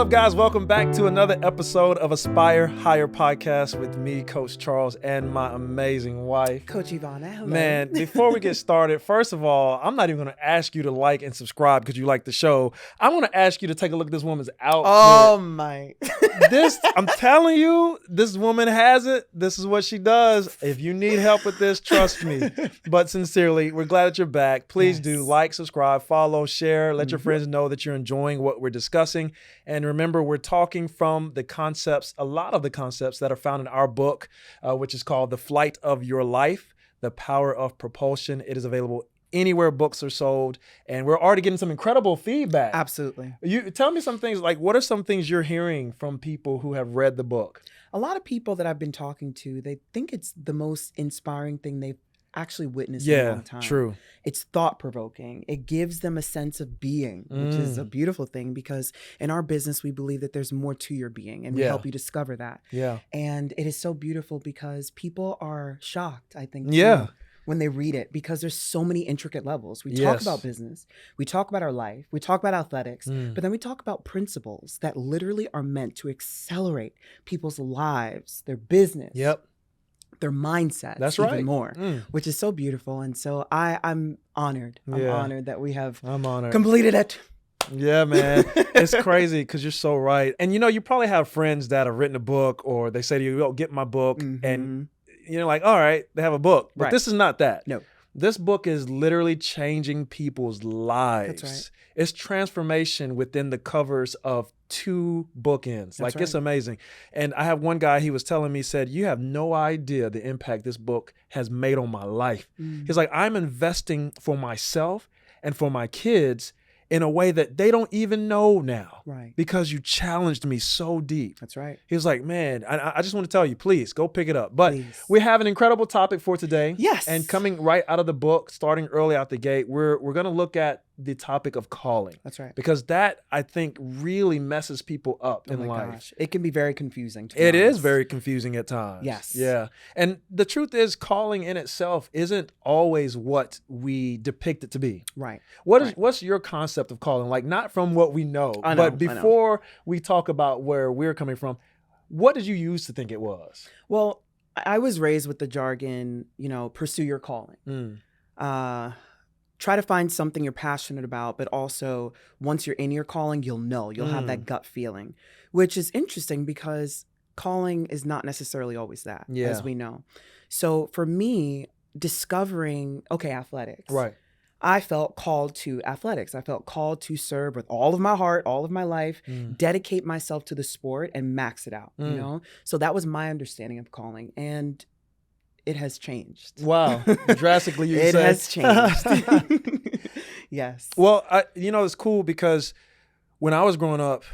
up, guys? Welcome back to another episode of Aspire Higher Podcast with me, Coach Charles, and my amazing wife, Coach Yvana. Hello. Man, before we get started, first of all, I'm not even going to ask you to like and subscribe because you like the show. I want to ask you to take a look at this woman's outfit. Oh, my. I'm telling you, this woman has it. This is what she does. If you need help with this, trust me. But sincerely, we're glad that you're back. Please do like, subscribe, follow, share. Let your friends know that you're enjoying what we're discussing. And remember, we're talking from the concepts, a lot of the concepts that are found in our book, which is called The Flight of Your Life, The Power of Propulsion. It is available anywhere books are sold, and we're already getting some incredible feedback. Absolutely. You tell me some things, like what are some things you're hearing from people who have read the book? A lot of people that I've been talking to, they think it's the most inspiring thing they've actually witnessed in a long time. True. It's thought-provoking. It gives them a sense of being, which is a beautiful thing, because in our business, we believe that there's more to your being, and we help you discover that. Yeah. And it is so beautiful because people are shocked, I think, when they read it, because there's so many intricate levels. We talk about business, we talk about our life, we talk about athletics, but then we talk about principles that literally are meant to accelerate people's lives, their business, their mindsets, that's even right. more, which is so beautiful. And so I'm honored. I'm honored that we have completed it. Yeah, man. It's crazy because you're so right. And you probably have friends that have written a book, or they say to you, get my book. And you're like, all right, they have a book. But this is not that. No. This book is literally changing people's lives. That's right. It's transformation within the covers of 2 bookends. It's amazing. And I have one guy, he was telling me, said, you have no idea the impact this book has made on my life. He's like, I'm investing for myself and for my kids in a way that they don't even know now. Right. Because you challenged me so deep. That's right. He was like, man, I just want to tell you, please go pick it up. But we have an incredible topic for today. Yes. And coming right out of the book, starting early out the gate, we're going to look at the topic of calling. That's right. Because that, I think, really messes people up in life. Gosh. It can be very confusing. It is very confusing at times. Yes. Yeah. And the truth is, calling in itself isn't always what we depict it to be. Right. What's your concept of calling? Like, not from what we know, but before we talk about where we're coming from, what did you use to think it was? Well, I was raised with the jargon, pursue your calling. Try to find something you're passionate about, but also once you're in your calling, you'll have that gut feeling, which is interesting because calling is not necessarily always that, as we know. So for me, discovering, athletics. Right. I felt called to athletics. I felt called to serve with all of my heart, all of my life, dedicate myself to the sport and max it out, So that was my understanding of calling. And it has changed. Wow. Drastically, you say. It has changed. Yes. Well, it's cool because when I was growing up,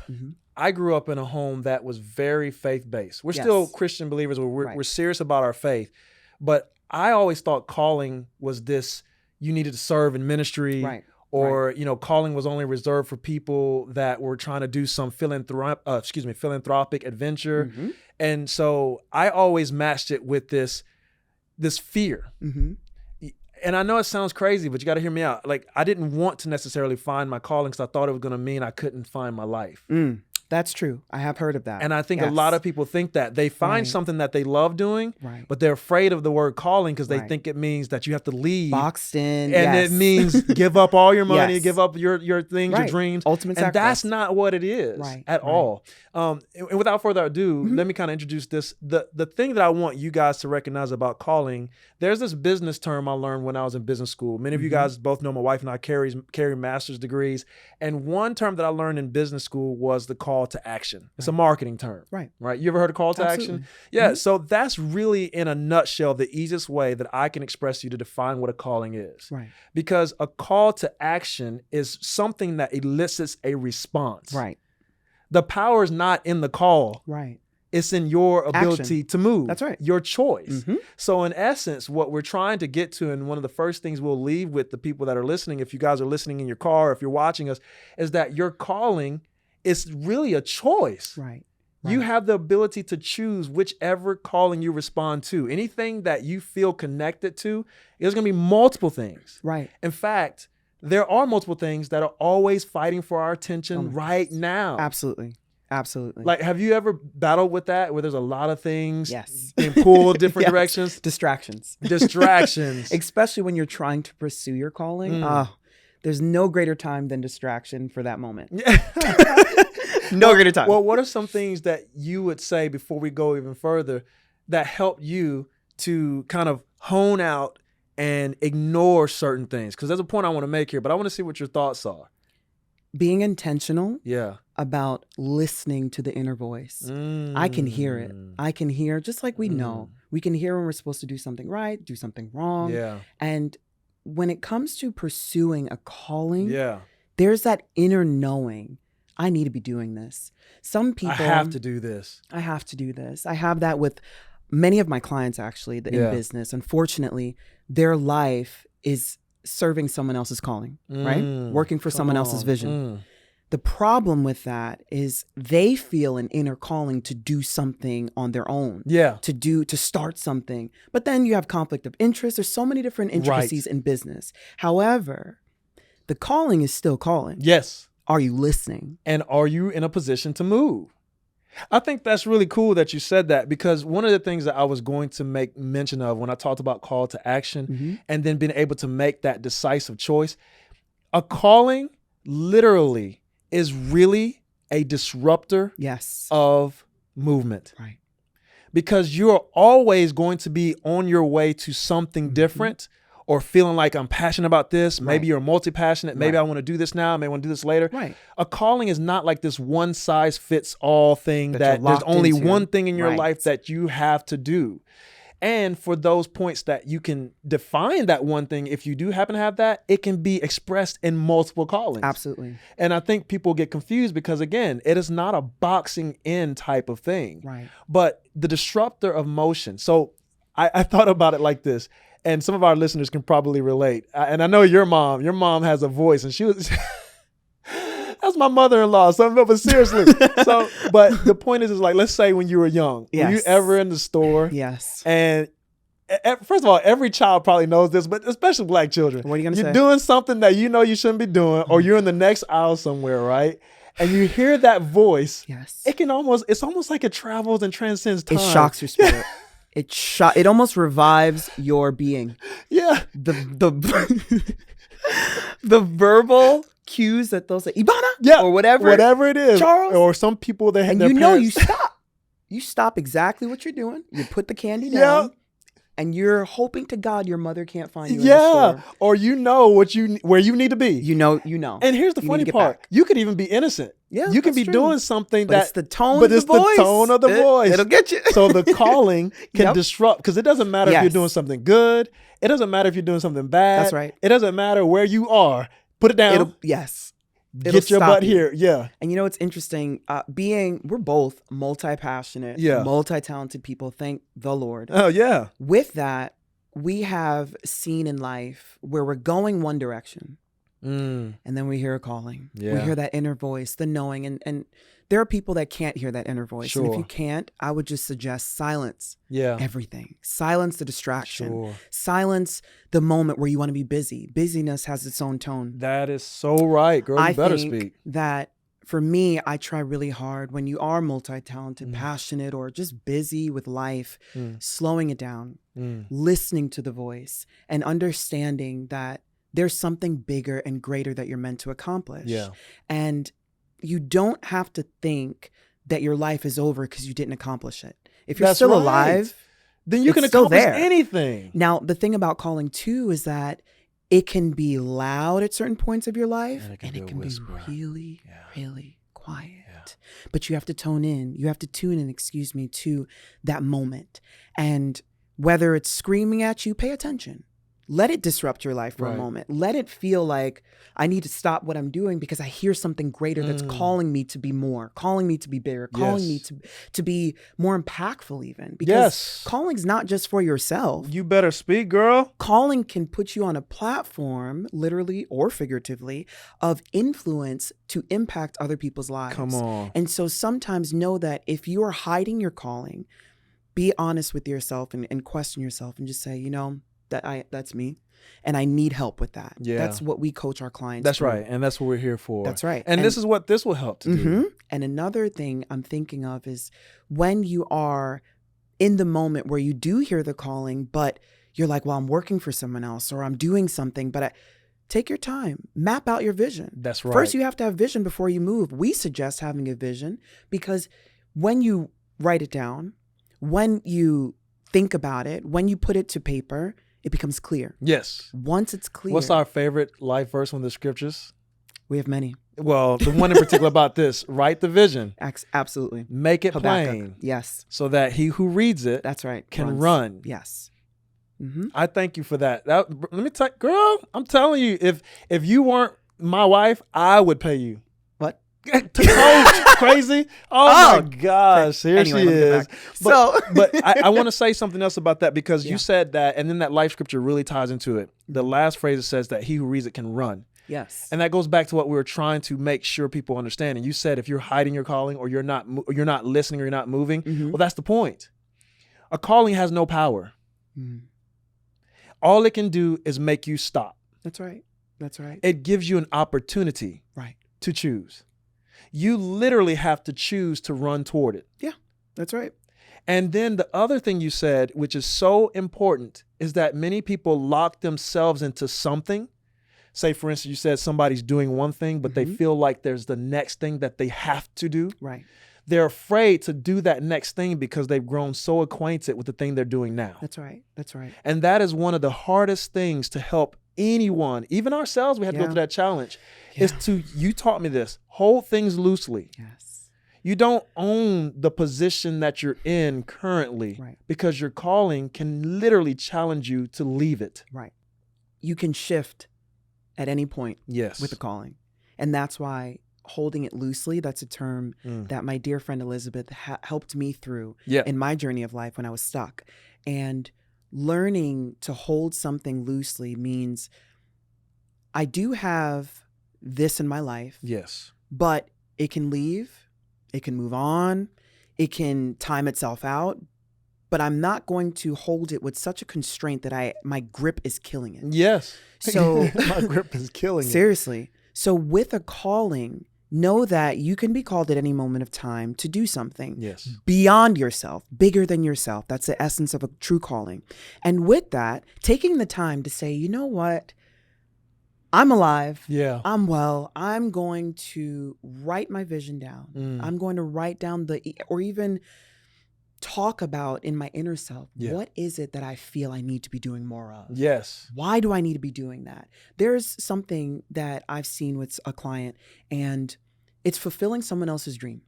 I grew up in a home that was very faith-based. We're still Christian believers. We're serious about our faith. But I always thought calling was this, you needed to serve in ministry. Right. Or, calling was only reserved for people that were trying to do some philanthropic adventure. And so I always matched it with this fear. And I know it sounds crazy, but you got to hear me out. Like, I didn't want to necessarily find my calling because I thought it was going to mean I couldn't find my life. That's true. I have heard of that. And I think a lot of people think that. They find something that they love doing, but they're afraid of the word calling because they think it means that you have to leave. Boxed in. And it means give up all your money, give up your things, your dreams. Ultimate and sacrifice. That's not what it is at all. And without further ado, let me kind of introduce this. The thing that I want you guys to recognize about calling, there's this business term I learned when I was in business school. Many of you guys both know my wife and I carry master's degrees. And one term that I learned in business school was the call to action. It's a marketing term. Right. You ever heard of call to action? Yeah. So that's really, in a nutshell, the easiest way that I can express to you to define what a calling is. Right. Because a call to action is something that elicits a response. Right. The power is not in the call. Right. It's in your ability to move. That's right. Your choice. So in essence, what we're trying to get to, and one of the first things we'll leave with the people that are listening, if you guys are listening in your car, if you're watching us, is that your calling is really a choice. Right. You have the ability to choose whichever calling you respond to. Anything that you feel connected to, there's going to be multiple things. Right. In fact, there are multiple things that are always fighting for our attention right now. Absolutely. Absolutely. Like, have you ever battled with that where there's a lot of things Yes. being pulled different Yes. directions? Distractions. Especially when you're trying to pursue your calling. There's no greater time than distraction for that moment. No greater time. Well, what are some things that you would say before we go even further that help you to kind of hone out and ignore certain things? Because there's a point I want to make here, but I want to see what your thoughts are. Being intentional Yeah. about listening to the inner voice. I can hear it. I can hear, just like we know. We can hear when we're supposed to do something right, do something wrong. Yeah. And when it comes to pursuing a calling, Yeah. there's that inner knowing. I need to be doing this. Some people... I have to do this. I have to do this. I have that with many of my clients, actually, in business. Unfortunately, their life is serving someone else's calling, right? Working for someone else's vision. The problem with that is they feel an inner calling to do something on their own. Yeah. To start something. But then you have conflict of interest. There's so many different intricacies in business. However, the calling is still calling. Yes. Are you listening? And are you in a position to move? I think that's really cool that you said that, because one of the things that I was going to make mention of when I talked about call to action and then being able to make that decisive choice, a calling literally is really a disruptor of movement. Right. Because you're always going to be on your way to something different, or feeling like I'm passionate about this. Maybe you're multi-passionate. Maybe I want to do this now. I may want to do this later. Right. A calling is not like this one size fits all thing that there's only one thing in your life that you have to do. And for those points that you can define that one thing, if you do happen to have that, it can be expressed in multiple callings. Absolutely. And I think people get confused because, again, it is not a boxing in type of thing. Right. But the disruptor of motion. So I thought about it like this. And some of our listeners can probably relate. And I know your mom has a voice, and she was, that's my mother-in-law. But seriously. But the point is like, let's say when you were young, were you ever in the store? Yes. And first of all, every child probably knows this, but especially Black children. What are you going to say? You're doing something that you know you shouldn't be doing, or you're in the next aisle somewhere, right? And you hear that voice. Yes. It's almost like it travels and transcends time. It shocks your spirit. It almost revives your being. Yeah. The verbal cues that they'll say, Yvana, or whatever it is, Charles, or some people that have and their parents. you stop exactly what you're doing. You put the candy down. And you're hoping to God your mother can't find you in the store. Or you know where you need to be. You know. And here's the funny part. You could even be innocent. Yeah, you can be doing something but it's the tone of the voice. But it's the tone of the voice. It'll get you. So the calling can disrupt, because it doesn't matter if you're doing something good. It doesn't matter if you're doing something bad. That's right. It doesn't matter where you are. Put it down. Get your butt here. Yeah. And you know, it's interesting. We're both multi-passionate, multi-talented people. Thank the Lord. Oh, yeah. With that, we have seen in life where we're going one direction. And then we hear a calling. Yeah. We hear that inner voice, the knowing. And there are people that can't hear that inner voice. Sure. And if you can't, I would just suggest silence everything. Silence the distraction. Sure. Silence the moment where you want to be busy. Busyness has its own tone. That is so right, girl. You better speak. That for me, I try really hard when you are multi-talented, passionate, or just busy with life, slowing it down, listening to the voice, and understanding that there's something bigger and greater that you're meant to accomplish. Yeah. And you don't have to think that your life is over because you didn't accomplish it. If you're still alive, then you can accomplish anything. Now, the thing about calling too is that it can be loud at certain points of your life, and it can be really, really quiet. Yeah. But you have to tune in, to that moment. And whether it's screaming at you, pay attention. Let it disrupt your life for a moment. Let it feel like I need to stop what I'm doing because I hear something greater that's calling me to be more, calling me to be bigger, calling me to be more impactful even. Because calling's not just for yourself. You better speak, girl. Calling can put you on a platform, literally or figuratively, of influence to impact other people's lives. Come on. And so sometimes know that if you are hiding your calling, be honest with yourself and question yourself and just say, That's me. And I need help with that. Yeah. That's what we coach our clients. That's through. right. And that's what we're here for. That's right. And this is what this will help to do. And another thing I'm thinking of is when you are in the moment where you do hear the calling, but you're like, well, I'm working for someone else or I'm doing something, but take your time, map out your vision. That's right. First, you have to have vision before you move. We suggest having a vision because when you write it down, when you think about it, when you put it to paper, it becomes clear. Yes. Once it's clear. What's our favorite life verse from the scriptures? We have many. Well, the one in particular about this, write the vision. Absolutely. Make it Habakkuk. plain. Yes. So that he who reads it That's right. can run. Yes. I thank you for that. Let me tell you, girl, I'm telling you, if you weren't my wife, I would pay you. What? To coach, crazy. Oh my gosh. Here anyway, she is. But I want to say something else about that because you said that, and then that life scripture really ties into it. The last phrase says that he who reads it can run. Yes. And that goes back to what we were trying to make sure people understand. And you said if you're hiding your calling or you're not listening or you're not moving, well, that's the point. A calling has no power. All it can do is make you stop. That's right. That's right. It gives you an opportunity to choose. You literally have to choose to run toward it. Yeah, that's right. And then the other thing you said, which is so important, is that many people lock themselves into something. Say, for instance, you said somebody's doing one thing, but they feel like there's the next thing that they have to do. Right. They're afraid to do that next thing because they've grown so acquainted with the thing they're doing now. That's right. That's right. And that is one of the hardest things to help anyone, even ourselves, we had to go through that challenge, is you taught me this, hold things loosely. Yes. You don't own the position that you're in currently because your calling can literally challenge you to leave it. Right. You can shift at any point with the calling. And that's why holding it loosely, that's a term that my dear friend Elizabeth helped me through in my journey of life when I was stuck. And learning to hold something loosely means I do have this in my life. Yes. But it can leave, it can move on, it can time itself out, but I'm not going to hold it with such a constraint that my grip is killing it. Yes. So my grip is killing it. Seriously. So with a calling, know that you can be called at any moment of time to do something beyond yourself, bigger than yourself. That's the essence of a true calling. And with that, taking the time to say, you know what? I'm alive. Yeah. I'm well. I'm going to write my vision down. I'm going to write down or even talk about in my inner self, what is it that I feel I need to be doing more of? Yes. Why do I need to be doing that? There's something that I've seen with a client, and it's fulfilling someone else's dream,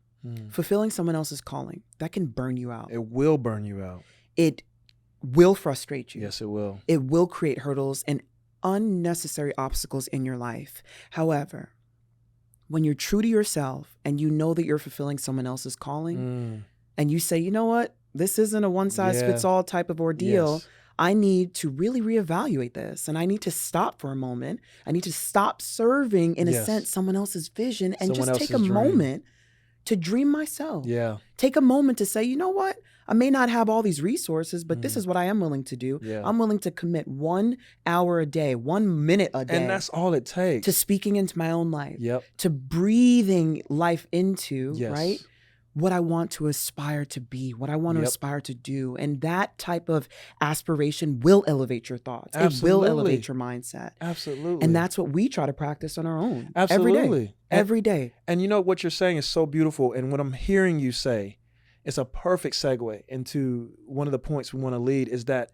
fulfilling someone else's calling. That can burn you out. It will burn you out. It will frustrate you. Yes, it will. It will create hurdles and unnecessary obstacles in your life. However, when you're true to yourself and you know that you're fulfilling someone else's calling, and you say, you know what, this isn't a one-size-fits-all type of ordeal. Yes. I need to really reevaluate this, and I need to stop for a moment. I need to stop serving, in a sense, someone else's vision and just take a moment to dream myself. Yeah. Take a moment to say, you know what, I may not have all these resources, but this is what I am willing to do. Yeah. I'm willing to commit 1 hour a day, 1 minute a day. And that's all it takes. To speaking into my own life. Yep. To breathing life into, right? What I want to aspire to be, what I want to aspire to do. And that type of aspiration will elevate your thoughts. Absolutely. It will elevate your mindset. Absolutely. And that's what we try to practice on our own. Absolutely. Every day. And you know, what you're saying is so beautiful. And what I'm hearing you say is a perfect segue into one of the points we want to lead, is that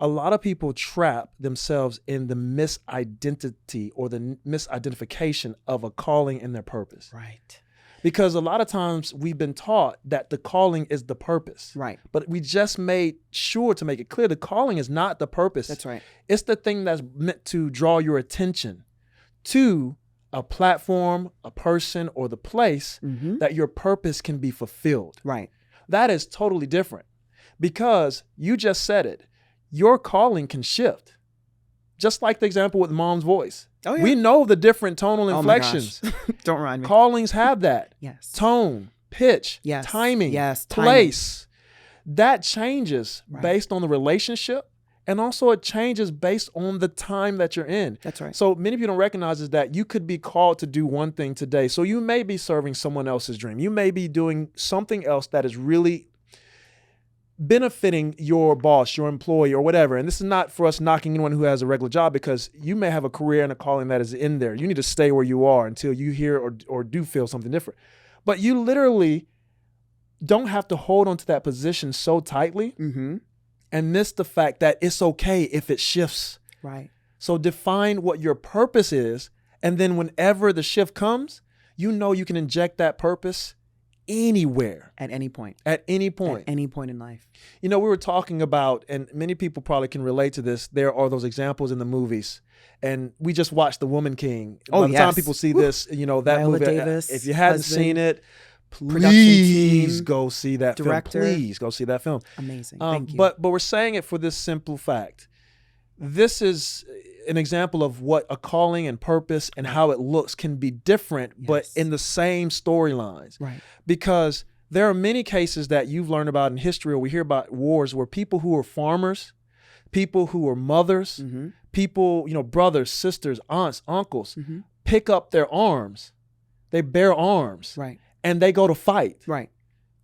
a lot of people trap themselves in the misidentity or the misidentification of a calling and their purpose. Right. Because a lot of times we've been taught that the calling is the purpose. Right. But we just made sure to make it clear the calling is not the purpose. That's right. It's the thing that's meant to draw your attention to a platform, a person, or the place that your purpose can be fulfilled. Right. That is totally different, because you just said it. Your calling can shift. Just like the example with Mom's voice. Oh, yeah. We know the different tonal inflections. Don't remind me. Callings have that. Yes. Tone, pitch, timing, place. That changes based on the relationship And also it changes based on the time that you're in. That's right. So many people don't recognize is that you could be called to do one thing today. So you may be serving someone else's dream. You may be doing something else that is really benefiting your boss, your employee, or whatever. And this is not for us knocking anyone who has a regular job, because you may have a career and a calling that is in there. You need to stay where you are until you hear or do feel something different. But you literally don't have to hold on to that position so tightly and miss the fact that it's okay if it shifts. Right. So define what your purpose is, and then whenever the shift comes, you know you can inject that purpose anywhere. At any point. At any point. At any point in life. You know, we were talking about, and many people probably can relate to this, there are those examples in the movies. And we just watched The Woman King. By the time people see this, you know, that Viola movie, Davis, if you hadn't husband, seen it, production please team, go see that director. film. Please go see that film. Amazing. Thank you. But we're saying it for this simple fact. This is an example of what a calling and purpose and how it looks can be different, but in the same storylines. Right. Because there are many cases that you've learned about in history, or we hear about wars, where people who are farmers, people who are mothers, people, you know, brothers, sisters, aunts, uncles, pick up their arms. They bear arms. Right. And they go to fight. Right.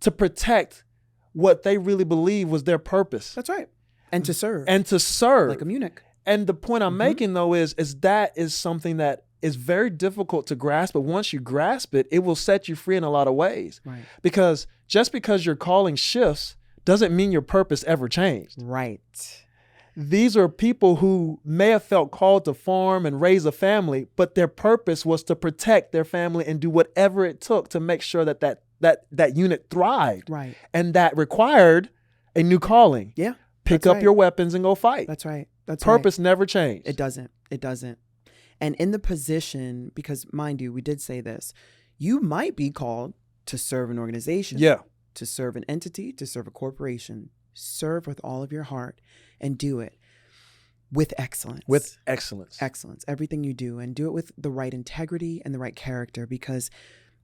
To protect what they really believe was their purpose. That's right. And to serve. And to serve. Like a Munich. And the point I'm making, though, is that is something that is very difficult to grasp. But once you grasp it, it will set you free in a lot of ways. Right. Because just because your calling shifts doesn't mean your purpose ever changed. Right. These are people who may have felt called to farm and raise a family, but their purpose was to protect their family and do whatever it took to make sure that unit thrived. Right. And that required a new calling. Yeah. Pick up your weapons and go fight. That's right. That's purpose never changed. It doesn't. It doesn't. And in the position, because mind you, we did say this, you might be called to serve an organization. Yeah. To serve an entity, to serve a corporation. Serve with all of your heart and do it with excellence. With excellence. Excellence. Everything you do, and do it with the right integrity and the right character, because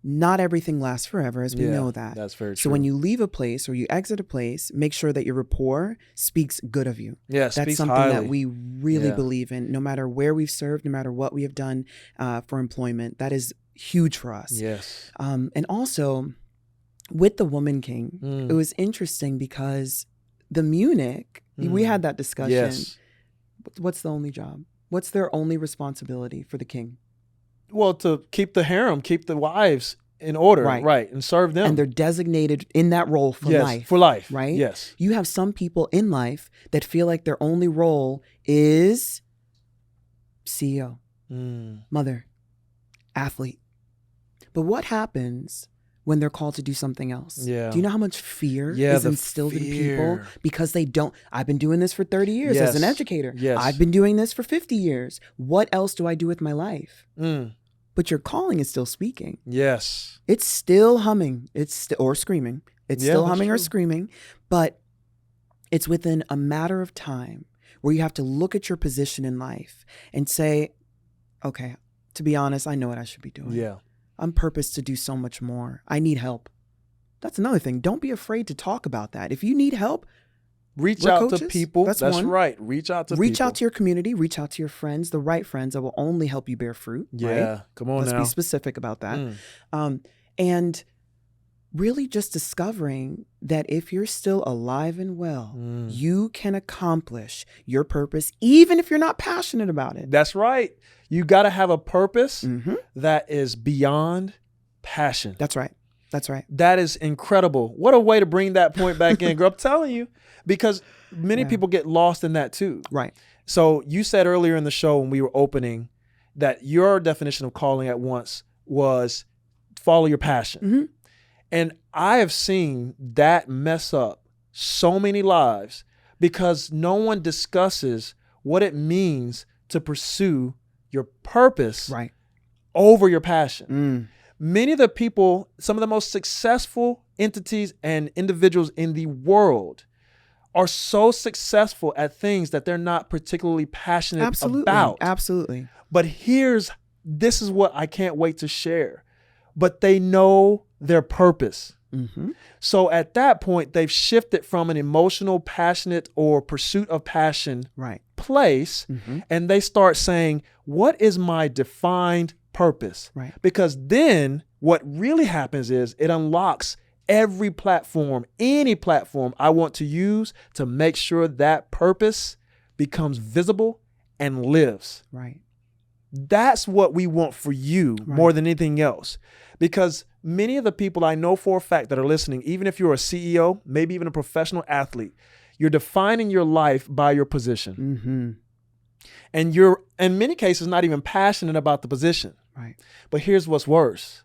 not everything lasts forever, as we know that. That's very true. So when you leave a place or you exit a place, make sure that your rapport speaks good of you. Yeah, that's something highly. that we really believe in. No matter where we've served, no matter what we have done for employment, that is huge for us. Yes. And also with the Woman King, it was interesting because the Munich, we had that discussion. Yes. What's the only job? What's their only responsibility for the king? Well, to keep the harem, keep the wives in order, right, and serve them. And they're designated in that role for life. For life, right? Yes. You have some people in life that feel like their only role is CEO, mother, athlete. But what happens when they're called to do something else? Yeah. Do you know how much fear is instilled in people because they don't? I've been doing this for 30 years as an educator. Yes. I've been doing this for 50 years. What else do I do with my life? But your calling is still speaking. Yes. It's still humming. Or screaming. It's still humming or screaming. But it's within a matter of time where you have to look at your position in life and say, okay, to be honest, I know what I should be doing. Yeah. I'm purposed to do so much more. I need help. That's another thing. Don't be afraid to talk about that. If you need help, reach out coaches. to people. That's one. right. Reach out to people. Reach out to your community. Reach out to your friends, the right friends that will only help you bear fruit. Yeah. Right? Come on Let's now. be specific about that. And really just discovering that if you're still alive and well, you can accomplish your purpose, even if you're not passionate about it. That's right. You got to have a purpose that is beyond passion. That's right. That's right. That is incredible. What a way to bring that point back in, girl. I'm telling you, because many people get lost in that too. Right. So you said earlier in the show when we were opening that your definition of calling at once was follow your passion. And I have seen that mess up so many lives because no one discusses what it means to pursue your purpose over your passion. Many of the people, some of the most successful entities and individuals in the world are so successful at things that they're not particularly passionate about. Absolutely. But this is what I can't wait to share. But they know their purpose. Mm-hmm. So at that point, they've shifted from an emotional, passionate, or pursuit of passion Right. place, Mm-hmm. and they start saying, what is my defined purpose? Right. Because then what really happens is it unlocks every platform, any platform I want to use to make sure that purpose becomes visible and lives. Right. That's what we want for you more than anything else. Because many of the people I know for a fact that are listening, even if you're a CEO, maybe even a professional athlete, you're defining your life by your position. Mm-hmm. And you're, in many cases, not even passionate about the position. Right. But here's what's worse.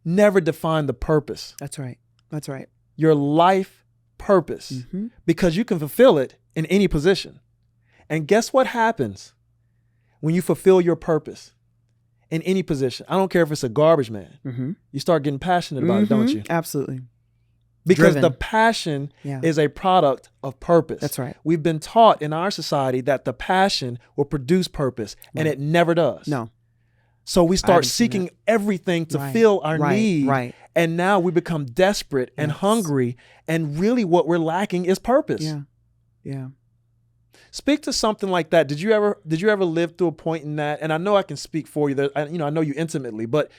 Never define the purpose. That's right. That's right. Your life purpose. Mm-hmm. Because you can fulfill it in any position. And guess what happens when you fulfill your purpose in any position? I don't care if it's a garbage man. Mm-hmm. You start getting passionate about it, don't you? Absolutely. Because Driven. the passion Yeah. is a product of purpose. That's right. We've been taught in our society that the passion will produce purpose, and Right. it never does. No. So we start haven't seen seeking everything to Right. fill our Right. need. Right. And now we become desperate and Yes. hungry. And really what we're lacking is purpose. Yeah. Yeah. Speak to something like that. Did you ever live through a point in that? And I know I can speak for you. I know you intimately, but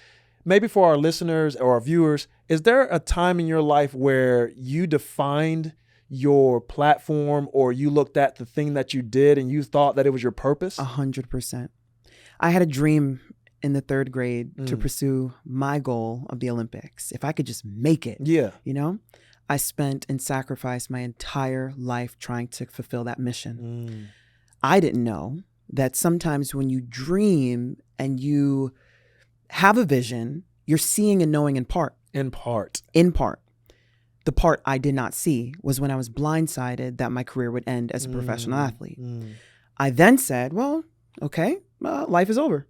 maybe for our listeners or our viewers, is there a time in your life where you defined your platform or you looked at the thing that you did and you thought that it was your purpose? 100%. I had a dream in the 3rd grade to pursue my goal of the Olympics. If I could just make it, Yeah. I spent and sacrificed my entire life trying to fulfill that mission. I didn't know that sometimes when you dream and you have a vision, you're seeing and knowing in part. In part. In part. The part I did not see was when I was blindsided that my career would end as a professional athlete. I then said, well, okay, life is over.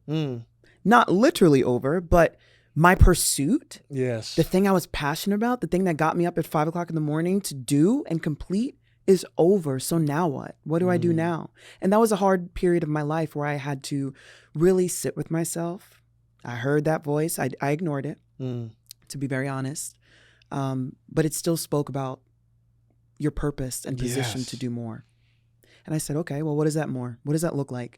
Not literally over, but my pursuit, Yes. the thing I was passionate about, the thing that got me up at 5 o'clock in the morning to do and complete is over. So now what? What do I do now? And that was a hard period of my life where I had to really sit with myself. I heard that voice. I ignored it, to be very honest. But it still spoke about your purpose and position to do more. And I said, okay, well, what is that more? What does that look like?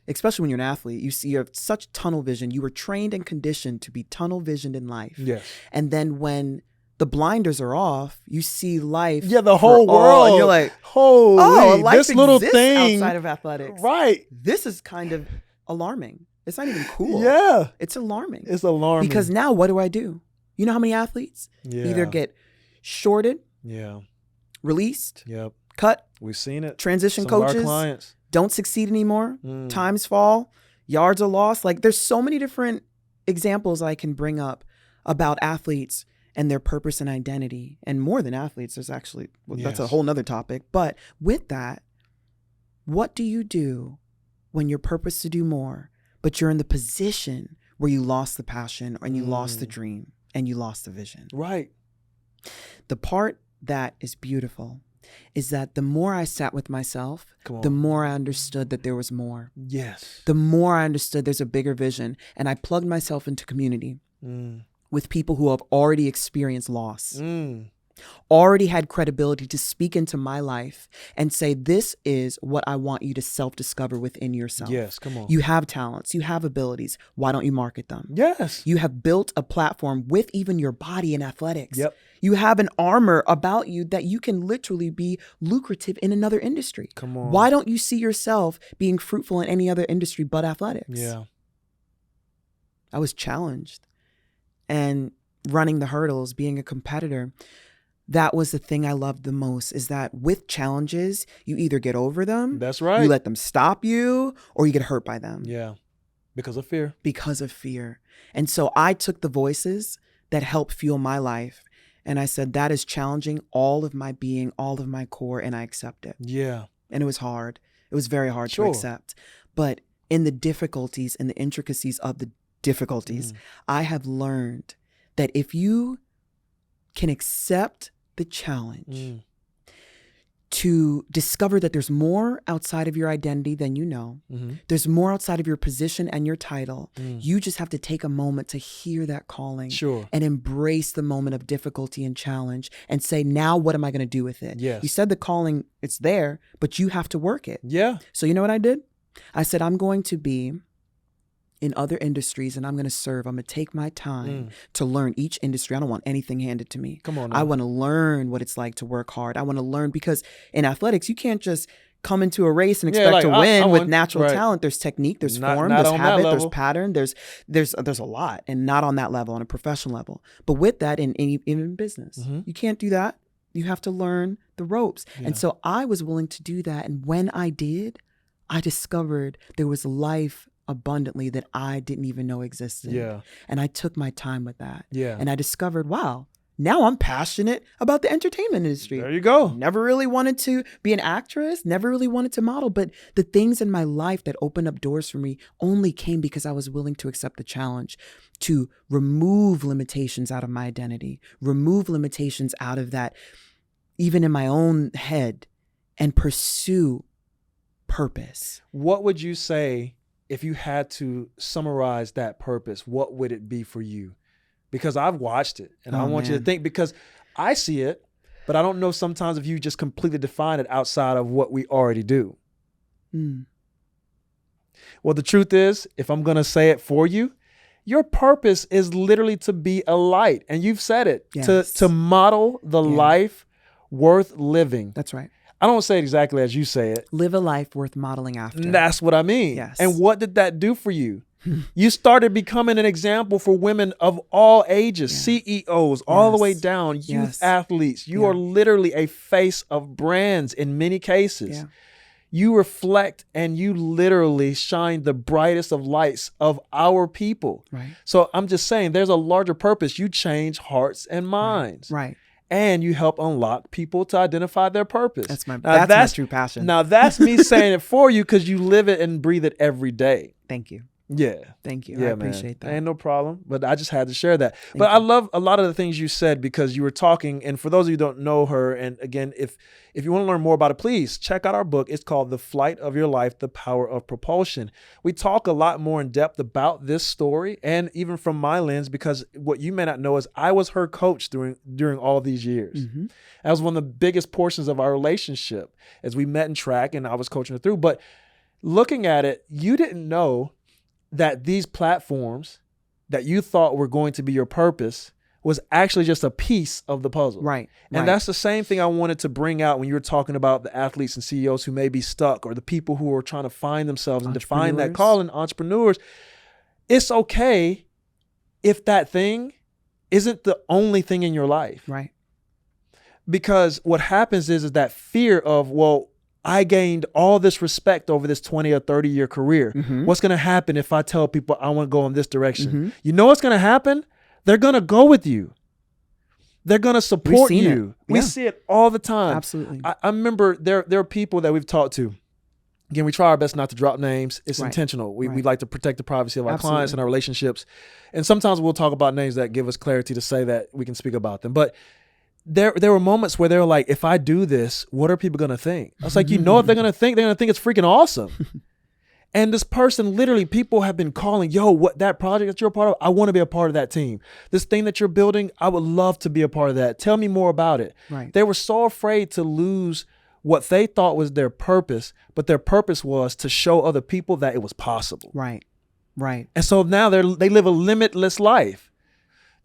Especially when you're an athlete, you have such tunnel vision. You were trained and conditioned to be tunnel visioned in life. Yes. And then when the blinders are off, you see life. Yeah, the whole world. And you're like, holy, life this little exists thing outside of athletics. Right. This is kind of alarming. It's not even cool. Yeah. It's alarming. It's alarming. Because now what do? You know how many athletes either get shorted, released, cut, we've seen it. transition Some of coaches our clients don't succeed anymore, times fall, yards are lost. Like there's so many different examples I can bring up about athletes and their purpose and identity. And more than athletes, there's actually, that's a whole nother topic. But with that, what do you do when your purpose to do more, but you're in the position where you lost the passion and you lost the dream and you lost the vision? Right. The part that is beautiful is that the more I sat with myself, the more I understood that there was more. Yes. The more I understood there's a bigger vision. And I plugged myself into community with people who have already experienced loss, already had credibility to speak into my life and say, this is what I want you to self-discover within yourself. Yes, come on. You have talents, you have abilities. Why don't you market them? Yes. You have built a platform with even your body in athletics. Yep. You have an armor about you that you can literally be lucrative in another industry. Come on. Why don't you see yourself being fruitful in any other industry but athletics? Yeah. I was challenged. And running the hurdles, being a competitor, that was the thing I loved the most, is that with challenges, you either get over them. That's right. You let them stop you, or you get hurt by them. Yeah. Because of fear. Because of fear. And so I took the voices that help fuel my life. And I said, that is challenging all of my being, all of my core, and I accept it. Yeah. And it was hard. It was very hard to accept. But in the difficulties and the intricacies of the difficulties, I have learned that if you can accept the challenge to discover that there's more outside of your identity than you know. There's more outside of your position and your title. You just have to take a moment to hear that calling and embrace the moment of difficulty and challenge and say, now what am I going to do with it? Yes. You said the calling, it's there, but you have to work it. Yeah. So you know what I did? I said, I'm going to be in other industries and I'm going to serve. I'm going to take my time to learn each industry. I don't want anything handed to me. Come on. I want to learn what it's like to work hard. I want to learn, because in athletics, you can't just come into a race and expect to win with natural talent. There's technique, there's form, there's habit, there's pattern, there's a lot, and not on that level, on a professional level. But with that, even in business, you can't do that. You have to learn the ropes. And so I was willing to do that. And when I did, I discovered there was life abundantly that I didn't even know existed. Yeah. And I took my time with that. Yeah. And I discovered, wow, now I'm passionate about the entertainment industry. There you go. Never really wanted to be an actress, never really wanted to model, but the things in my life that opened up doors for me only came because I was willing to accept the challenge to remove limitations out of my identity, remove limitations out of that, even in my own head, and pursue purpose. What would you say if you had to summarize that purpose? What would it be for you? Because I've watched it and I want you to think, because I see it, but I don't know sometimes if you just completely define it outside of what we already do. Well, the truth is, if I'm going to say it for you, your purpose is literally to be a light. And you've said it, to model the life worth living. That's right. I don't say it exactly as you say it. Live a life worth modeling after. That's what I mean. Yes. And what did that do for you? You started becoming an example for women of all ages, CEOs, all the way down, youth athletes. You are literally a face of brands in many cases. You reflect and you literally shine the brightest of lights of our people. Right. So I'm just saying, there's a larger purpose. You change hearts and minds. Right. And you help unlock people to identify their purpose. That's my true passion. Now that's me saying it for you, because you live it and breathe it every day. Thank you. Yeah. Thank you. Yeah, I appreciate that. Ain't no problem. But I just had to share that. But I love a lot of the things you said, because you were talking, and for those of you who don't know her, and again, if you want to learn more about it, please check out our book. It's called The Flight of Your Life, The Power of Propulsion. We talk a lot more in depth about this story, and even from my lens, because what you may not know is I was her coach during all these years. That was one of the biggest portions of our relationship, as we met in track and I was coaching her through. But looking at it, you didn't know that these platforms that you thought were going to be your purpose was actually just a piece of the puzzle. Right. And that's the same thing I wanted to bring out when you were talking about the athletes and CEOs who may be stuck, or the people who are trying to find themselves and define that calling, entrepreneurs. It's okay if that thing isn't the only thing in your life. Right. Because what happens is that fear of, well, I gained all this respect over this 20 or 30 year career. What's going to happen if I tell people I want to go in this direction? You know what's going to happen? They're going to go with you. They're going to support you. We see it all the time. Absolutely. I remember there are people that we've talked to. Again, we try our best not to drop names. It's intentional. We like to protect the privacy of our clients and our relationships. And sometimes we'll talk about names that give us clarity to say that we can speak about them. But there were moments where they were like, if I do this, what are people going to think? I was like, you know what they're going to think? They're going to think it's freaking awesome. And this person, literally, people have been calling, yo, what that project that you're a part of, I want to be a part of that team. This thing that you're building, I would love to be a part of that. Tell me more about it. Right. They were so afraid to lose what they thought was their purpose, but their purpose was to show other people that it was possible. Right. Right. And so now they live a limitless life.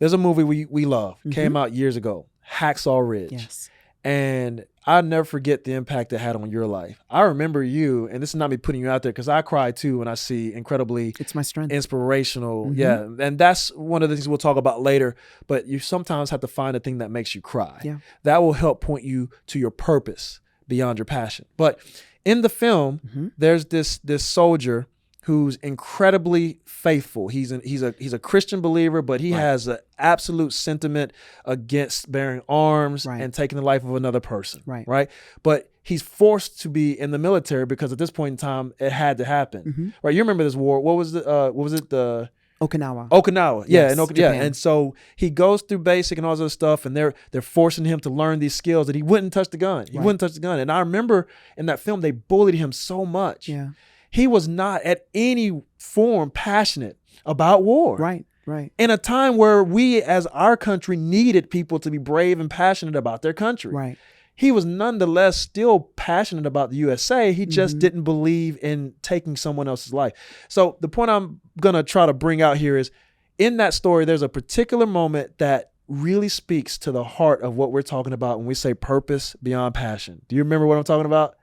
There's a movie we love, came out years ago, Hacksaw Ridge. Yes. And I'll never forget the impact it had on your life. I remember you, and this is not me putting you out there, because I cry too when I see incredibly it's my strength. Inspirational. Yeah. And that's one of the things we'll talk about later. But you sometimes have to find a thing that makes you cry. Yeah. That will help point you to your purpose beyond your passion. But in the film, there's this soldier who's incredibly faithful. He's a Christian believer, but he has an absolute sentiment against bearing arms and taking the life of another person. Right. But he's forced to be in the military because at this point in time, it had to happen. Right. You remember this war? What was it? Okinawa. Yeah, Yes, yeah. Japan. And so he goes through basic and all this other stuff, and they're forcing him to learn these skills that he wouldn't touch the gun. He wouldn't touch the gun. And I remember in that film, they bullied him so much. Yeah. He was not at any form passionate about war. Right. In a time where we as our country needed people to be brave and passionate about their country. Right. He was nonetheless still passionate about the USA. He just didn't believe in taking someone else's life. So the point I'm going to try to bring out here is in that story, there's a particular moment that really speaks to the heart of what we're talking about when we say purpose beyond passion. Do you remember what I'm talking about?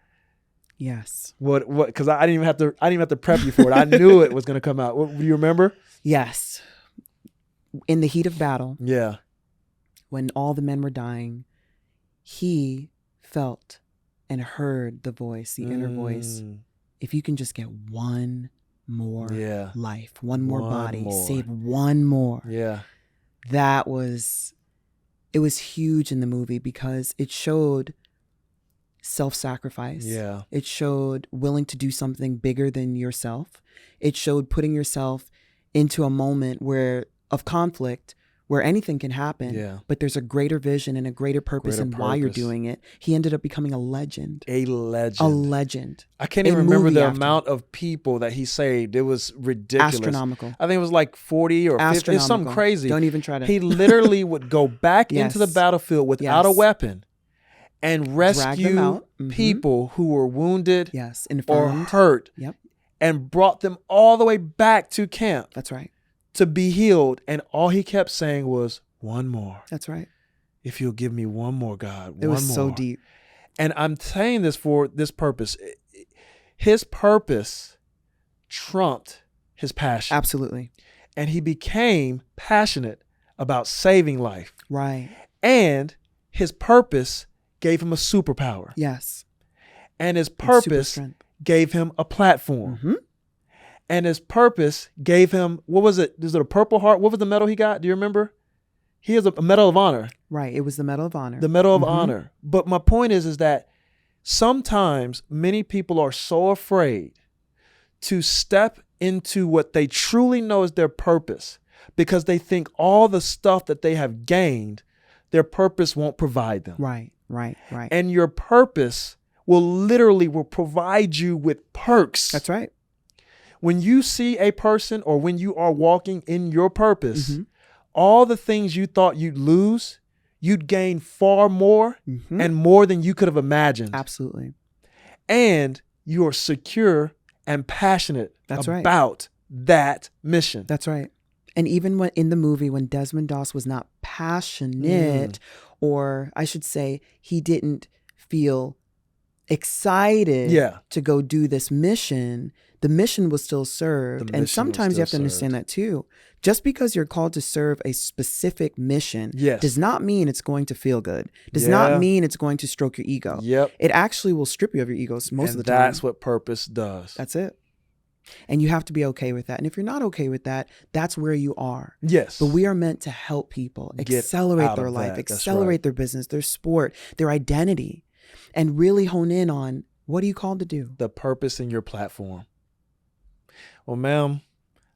Yes. What, because I didn't even have to prep you for it. I knew it was going to come out. Do you remember? Yes. In the heat of battle. Yeah. When all the men were dying, he felt and heard the voice, the inner voice. If you can just get one more life, one more body, save one more. Yeah. It was huge in the movie because it showed self-sacrifice. Yeah. It showed willing to do something bigger than yourself. It showed putting yourself into a moment of conflict where anything can happen, but there's a greater vision and a greater purpose in why you're doing it. He ended up becoming a legend. A legend. I can't even remember the amount of people that he saved. It was ridiculous. Astronomical. I think it was like 40 or 50. It's something crazy. Don't even try to. He literally would go back into the battlefield without a weapon and rescue people who were wounded or hurt and brought them all the way back to camp. That's right. To be healed. And all he kept saying was, one more. That's right. If you'll give me one more, God, it was so deep. And I'm saying this for this purpose. His purpose trumped his passion. Absolutely. And he became passionate about saving life. Right. And his purpose gave him a superpower. Yes. And his purpose gave him a platform. And his purpose gave him, what was it? Was it a Purple Heart? What was the medal he got? Do you remember? He has a Medal of Honor. Right. It was the Medal of Honor. The Medal of Honor. But my point is that sometimes many people are so afraid to step into what they truly know is their purpose because they think all the stuff that they have gained, their purpose won't provide them. Right. And your purpose will provide you with perks. That's right. When you see a person or when you are walking in your purpose, all the things you thought you'd lose, you'd gain far more and more than you could have imagined. Absolutely. And you are secure and passionate about that mission. That's right. And even when in the movie, when Desmond Doss was not passionate, or I should say, he didn't feel excited to go do this mission, the mission was still served. And sometimes you have to understand that too. Just because you're called to serve a specific mission does not mean it's going to feel good. Does not mean it's going to stroke your ego. It actually will strip you of your egos most of the time. And that's what purpose does. That's it. And you have to be okay with that. And if you're not okay with that, that's where you are. Yes. But we are meant to help people accelerate their life, accelerate their business, their sport, their identity, and really hone in on what are you called to do? The purpose in your platform. Well, ma'am,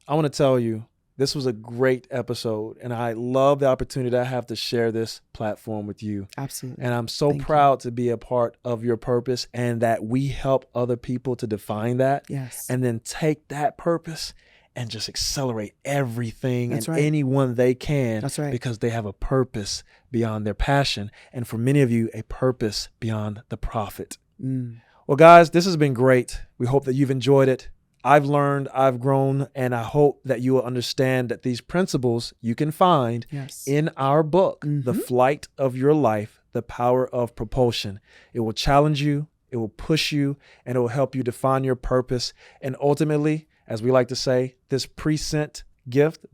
I want to tell you, this was a great episode, and I love the opportunity I have to share this platform with you. Absolutely. And I'm so proud to be a part of your purpose and that we help other people to define that. Yes. And then take that purpose and just accelerate everything and anyone they can. That's right. Because they have a purpose beyond their passion. And for many of you, a purpose beyond the profit. Well, guys, this has been great. We hope that you've enjoyed it. I've learned, I've grown, and I hope that you will understand that these principles you can find in our book, The Flight of Your Life, The Power of Propulsion. It will challenge you, it will push you, and it will help you define your purpose. And ultimately, as we like to say, this present gift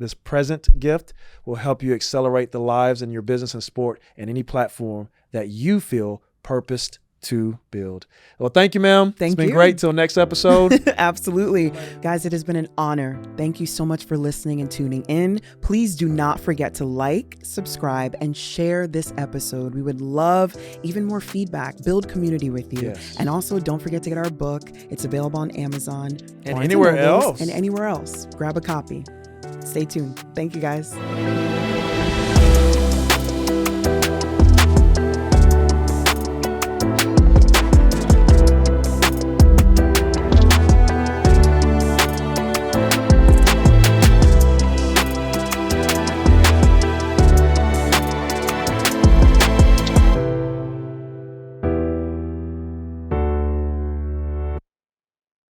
will help you accelerate the lives in your business and sport and any platform that you feel purposed to build. Well, thank you, ma'am. It's been great. Till next episode. Absolutely. Guys, it has been an honor. Thank you so much for listening and tuning in. Please do not forget to like, subscribe, and share this episode. We would love even more feedback, build community with you. And also don't forget to get our book. It's available on Amazon. And anywhere else. And anywhere else. Grab a copy. Stay tuned. Thank you, guys.